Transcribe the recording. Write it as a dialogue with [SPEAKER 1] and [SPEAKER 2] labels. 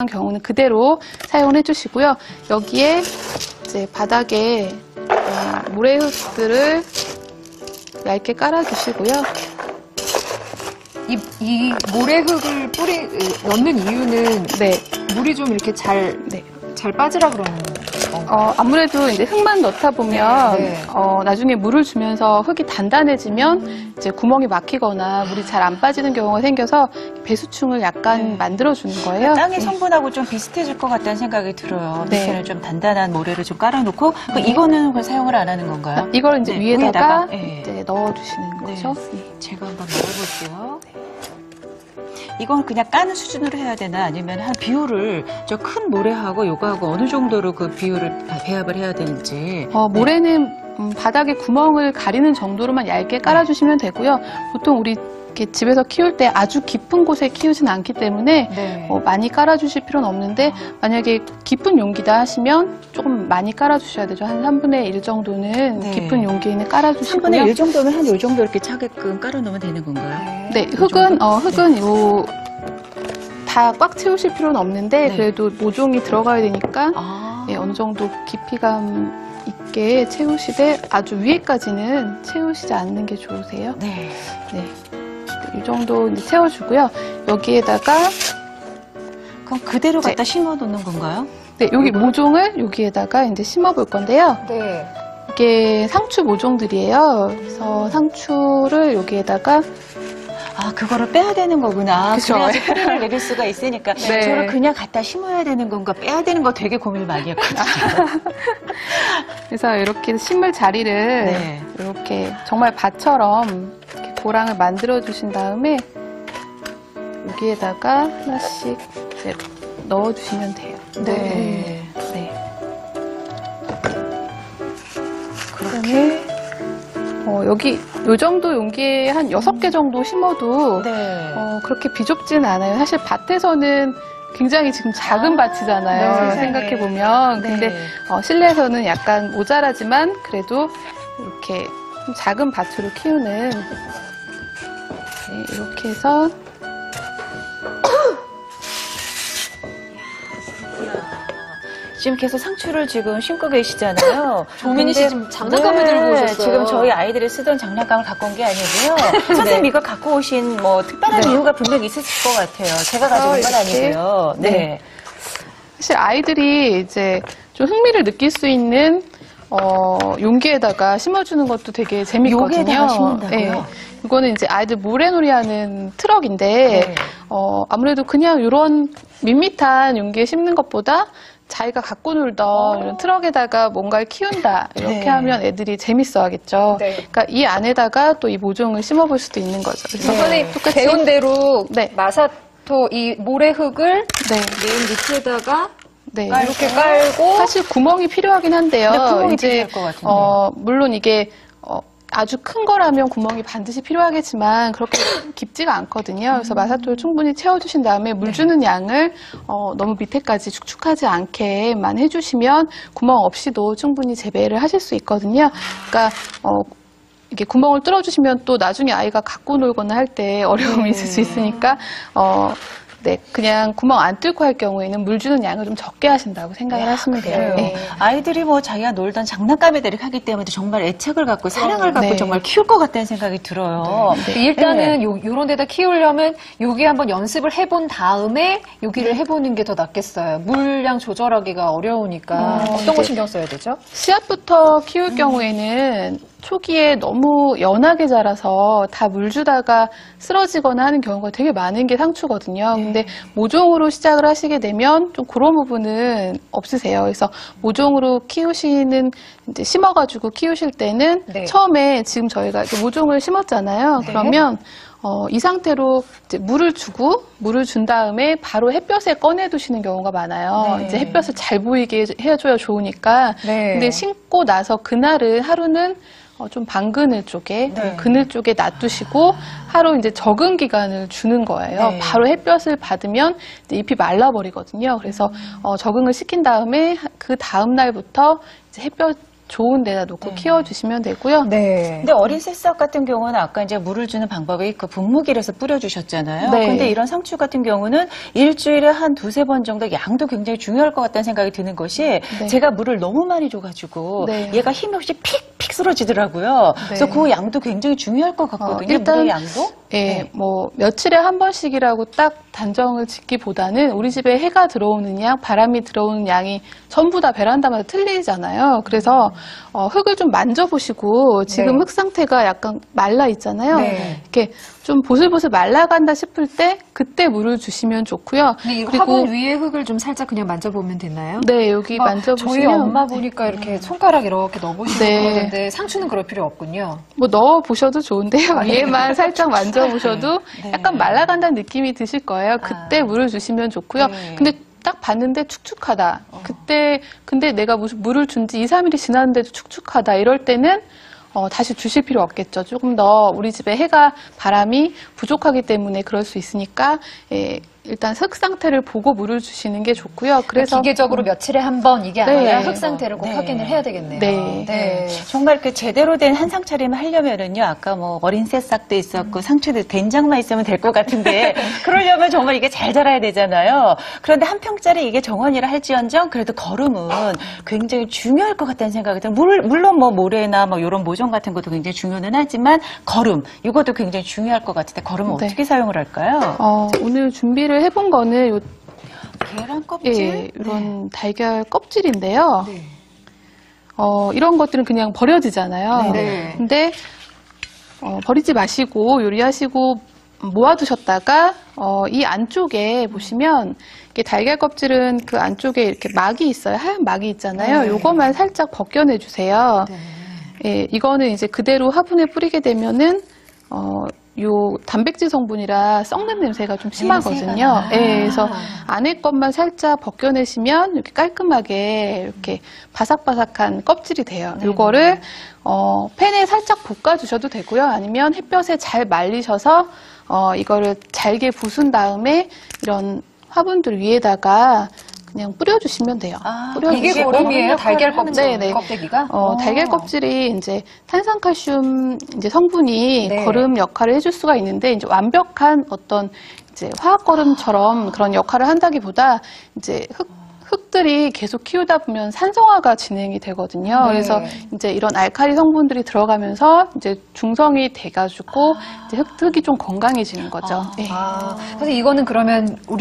[SPEAKER 1] 경우는 그대로 사용을 해주시고요. 여기에 이제 바닥에 모래흙들을 얇게 깔아주시고요.
[SPEAKER 2] 이 모래흙을 넣는 이유는
[SPEAKER 1] 네.
[SPEAKER 2] 물이 좀 이렇게 잘 빠지라 그러는 건가요?
[SPEAKER 1] 아무래도 이제 흙만 넣다 보면 나중에 물을 주면서 흙이 단단해지면 이제 구멍이 막히거나 물이 잘 안 빠지는 경우가 생겨서 배수충을 약간 만들어주는 거예요.
[SPEAKER 3] 땅의 성분하고 좀 비슷해질 것 같다는 생각이 들어요.
[SPEAKER 1] 네.
[SPEAKER 3] 밑에는 좀 단단한 모래를 좀 깔아놓고 이거는 사용을 안 하는 건가요?
[SPEAKER 1] 이걸 이제 위에다가
[SPEAKER 3] 네.
[SPEAKER 1] 이제 넣어주시는 거죠.
[SPEAKER 3] 네. 제가 한번 넣어볼게요. 이건 그냥 까는 수준으로 해야 되나 아니면 한 비율을 저 큰 모래하고 요거하고 어느 정도로 그 비율을 배합을 해야 되는지.
[SPEAKER 1] 모래는 바닥에 구멍을 가리는 정도로만 얇게 깔아주시면 되고요. 보통 우리 이렇게 집에서 키울 때 아주 깊은 곳에 키우진 않기 때문에 많이 깔아주실 필요는 없는데 만약에 깊은 용기다 하시면 조금 많이 깔아주셔야 되죠. 한 3분의 1 정도는 깊은 용기에는 깔아주시고요.
[SPEAKER 3] 3분의 1 정도면 한 요 정도 이렇게 차게끔 깔아놓으면 되는 건가요?
[SPEAKER 1] 네, 흙은 다 꽉 채우실 필요는 없는데 그래도 모종이 들어가야 되니까 어느 정도 깊이감 있게 채우시되 아주 위에까지는 채우시지 않는 게 좋으세요.
[SPEAKER 3] 네.
[SPEAKER 1] 이 정도 이제 채워주고요. 여기에다가
[SPEAKER 3] 그럼 그대로 갖다 심어 놓는 건가요?
[SPEAKER 1] 네, 여기 모종을 여기에다가 이제 심어 볼 건데요.
[SPEAKER 2] 네.
[SPEAKER 1] 이게 상추 모종들이에요. 그래서 상추를 여기에다가
[SPEAKER 3] 그거를 빼야 되는 거구나.
[SPEAKER 1] 그쵸.
[SPEAKER 3] 그래야지 뿌리를 내릴 수가 있으니까.
[SPEAKER 1] 네.
[SPEAKER 3] 저를 그냥 갖다 심어야 되는 건가, 빼야 되는 거 되게 고민을 많이 했거든요.
[SPEAKER 1] 그래서 이렇게 심을 자리를 이렇게 정말 밭처럼 이렇게 고랑을 만들어 주신 다음에 여기에다가 하나씩 이제 넣어 주시면 돼요.
[SPEAKER 3] 네.
[SPEAKER 1] 그렇게 여기 요 정도 용기에 한 6개 정도 심어도 그렇게 비좁진 않아요. 사실 밭에서는 굉장히 지금 작은 밭이잖아요. 생각해 보면. 근데 실내에서는 약간 모자라지만 그래도 이렇게 좀 작은 밭으로 키우는 이렇게 해서
[SPEAKER 3] 지금 계속 상추를 지금 심고 계시잖아요.
[SPEAKER 2] 조민희 씨 지금 장난감을 들고 오셨어요.
[SPEAKER 3] 지금 저희 아이들이 쓰던 장난감을 갖고 온 게 아니고요. 선생님 이거 갖고 오신 특별한 이유가 분명히 있으실 것 같아요. 제가 가져온 건 아니고요. 네.
[SPEAKER 1] 사실 아이들이 이제 좀 흥미를 느낄 수 있는 용기에다가 심어주는 것도 되게 재밌거든요.
[SPEAKER 3] 용기에다가 심는다고요?
[SPEAKER 1] 이거는 이제 아이들 모래놀이 하는 트럭인데 아무래도 그냥 이런 밋밋한 용기에 심는 것보다 자기가 갖고 놀던 이런 트럭에다가 뭔가를 키운다 이렇게 하면 애들이 재밌어 하겠죠. 그러니까 이 안에다가 또 이 모종을 심어볼 수도 있는 거죠. 그래서
[SPEAKER 2] 선생님 똑같이 배운 대로 마사토 이 모래흙을 맨 밑에다가 이렇게 깔고
[SPEAKER 1] 사실 구멍이 필요하긴 한데요.
[SPEAKER 3] 구멍이 필요할 것 같은데.
[SPEAKER 1] 물론 이게 아주 큰 거라면 구멍이 반드시 필요하겠지만 그렇게 깊지가 않거든요. 그래서 마사토를 충분히 채워주신 다음에 물 주는 양을 너무 밑에까지 축축하지 않게만 해주시면 구멍 없이도 충분히 재배를 하실 수 있거든요. 그러니까 이게 구멍을 뚫어주시면 또 나중에 아이가 갖고 놀거나 할 때 어려움이 있을 수 있으니까 그냥 구멍 안 뚫고 할 경우에는 물 주는 양을 좀 적게 하신다고 생각을 하시면 돼요.
[SPEAKER 3] 아이들이 자기가 놀던 장난감에들 하기 때문에 정말 애착을 갖고 사랑을 갖고 정말 키울 것 같다는 생각이 들어요.
[SPEAKER 2] 일단은 요런 데다 키우려면 여기 한번 연습을 해본 다음에 여기를 해보는 게 더 낫겠어요. 물량 조절하기가 어려우니까 어떤 거 신경 써야 되죠?
[SPEAKER 1] 씨앗부터 키울 경우에는 초기에 너무 연하게 자라서 다 물 주다가 쓰러지거나 하는 경우가 되게 많은 게 상추거든요. 근데 모종으로 시작을 하시게 되면 좀 그런 부분은 없으세요. 그래서 모종으로 키우시는 이제 심어가지고 키우실 때는 처음에 지금 저희가 이렇게 모종을 심었잖아요. 그러면 이 상태로 이제 물을 준 다음에 바로 햇볕에 꺼내 두시는 경우가 많아요. 이제 햇볕을 잘 보이게 해줘야 좋으니까. 근데 심고 나서 그날은 하루는 좀 반그늘 쪽에, 그늘 쪽에 놔두시고 하루 이제 적응 기간을 주는 거예요. 바로 햇볕을 받으면 이제 잎이 말라버리거든요. 그래서 적응을 시킨 다음에 그 다음 날부터 이제 햇볕 좋은 데다 놓고 키워주시면 되고요.
[SPEAKER 2] 네.
[SPEAKER 3] 근데 어린 새싹 같은 경우는 아까 이제 물을 주는 방법이 그 분무기에서 뿌려주셨잖아요.
[SPEAKER 1] 네.
[SPEAKER 3] 근데 이런 상추 같은 경우는 일주일에 한 두세 번 정도 양도 굉장히 중요할 것 같다는 생각이 드는 것이
[SPEAKER 1] 네.
[SPEAKER 3] 제가 물을 너무 많이 줘가지고
[SPEAKER 1] 네.
[SPEAKER 3] 얘가 힘이 없이 픽픽 쓰러지더라고요. 그래서 그 양도 굉장히 중요할 것 같거든요.
[SPEAKER 1] 일단
[SPEAKER 3] 물의 양도?
[SPEAKER 1] 예, 뭐 며칠에 한 번씩이라고 딱 단정을 짓기보다는 우리 집에 해가 들어오는 양, 바람이 들어오는 양이 전부 다 베란다마다 틀리잖아요. 그래서 흙을 좀 만져보시고 지금
[SPEAKER 2] 네.
[SPEAKER 1] 흙 상태가 약간 말라 있잖아요.
[SPEAKER 2] 네.
[SPEAKER 1] 이렇게 좀 보슬보슬 말라간다 싶을 때 그때 물을 주시면 좋고요.
[SPEAKER 2] 근데 이 화분 위에 흙을 좀 살짝 그냥 만져보면 되나요?
[SPEAKER 1] 네, 여기
[SPEAKER 2] 아,
[SPEAKER 1] 만져보시면
[SPEAKER 2] 저희 엄마 보니까 이렇게 손가락 이렇게 넣어보시고
[SPEAKER 1] 네.
[SPEAKER 2] 그러는데 상추는 그럴 필요 없군요.
[SPEAKER 1] 뭐 넣어 보셔도 좋은데요. 위에만 살짝 만져보셔도
[SPEAKER 3] 네.
[SPEAKER 1] 약간 말라간다는 느낌이 드실 거예요. 그때 물을 주시면 좋고요.
[SPEAKER 3] 네.
[SPEAKER 1] 근데 딱 봤는데 축축하다. 그때 근데 내가 무슨 물을 준 지 2, 3일이 지났는데도 축축하다. 이럴 때는 다시 주실 필요 없겠죠. 조금 더 우리 집에 해가 바람이 부족하기 때문에 그럴 수 있으니까 일단 흙 상태를 보고 물을 주시는 게 좋고요. 그래서
[SPEAKER 2] 기계적으로 며칠에 한 번 이게
[SPEAKER 1] 네.
[SPEAKER 2] 아니라 흙 상태를 꼭
[SPEAKER 3] 네.
[SPEAKER 2] 확인을 해야 되겠네요.
[SPEAKER 1] 네.
[SPEAKER 3] 정말 그 제대로 된 한상 차림을 하려면은요, 아까 뭐 어린 새싹도 있었고 상추도 된장만 있으면 될 것 같은데, 그러려면 정말 이게 잘 자라야 되잖아요. 그런데 한 평짜리 이게 정원이라 할지언정 그래도 거름은 굉장히 중요할 것 같다는 생각이 들어요. 물론 뭐 모래나 뭐 이런 모종 같은 것도 굉장히 중요는 하지만 거름, 이것도 굉장히 중요할 것 같은데 거름은
[SPEAKER 1] 네.
[SPEAKER 3] 어떻게 사용을 할까요?
[SPEAKER 1] 오늘 준비를 해본 거는 요
[SPEAKER 3] 계란 껍질?
[SPEAKER 1] 예, 이런 달걀 껍질인데요.
[SPEAKER 2] 네.
[SPEAKER 1] 이런 것들은 그냥 버려지잖아요.
[SPEAKER 2] 네.
[SPEAKER 1] 근데 버리지 마시고 요리하시고 모아두셨다가 이 안쪽에 보시면 이게 달걀 껍질은 그 안쪽에 이렇게 막이 있어요. 하얀 막이 있잖아요.
[SPEAKER 2] 네.
[SPEAKER 1] 요거만 살짝 벗겨내 주세요.
[SPEAKER 2] 네.
[SPEAKER 1] 예, 이거는 이제 그대로 화분에 뿌리게 되면은 요 단백질 성분이라 썩는 냄새가 좀 심하거든요.
[SPEAKER 3] 냄새가.
[SPEAKER 1] 예, 그래서 안에 것만 살짝 벗겨내시면 이렇게 깔끔하게 이렇게 바삭바삭한 껍질이 돼요. 요거를 팬에 살짝 볶아주셔도 되고요. 아니면 햇볕에 잘 말리셔서 이거를 잘게 부순 다음에 이런 화분들 위에다가 그냥 뿌려주시면 돼요.
[SPEAKER 2] 이게
[SPEAKER 3] 이게
[SPEAKER 2] 거름이에요?
[SPEAKER 3] 거름
[SPEAKER 2] 달걀
[SPEAKER 3] 역할을
[SPEAKER 2] 껍질,
[SPEAKER 1] 하는 거예요.
[SPEAKER 2] 껍데기가?
[SPEAKER 1] 달걀 껍질이 이제 탄산칼슘 이제 성분이
[SPEAKER 2] 네.
[SPEAKER 1] 거름 역할을 해줄 수가 있는데 이제 완벽한 어떤 이제 화학 거름처럼 그런 역할을 한다기보다 이제 흙들이 계속 키우다 보면 산성화가 진행이 되거든요.
[SPEAKER 2] 네.
[SPEAKER 1] 그래서 이제 이런 알칼리 성분들이 들어가면서 이제 중성이 돼가지고 이제 흙이 좀 건강해지는 거죠. 예.
[SPEAKER 2] 그래서 이거는 그러면 우리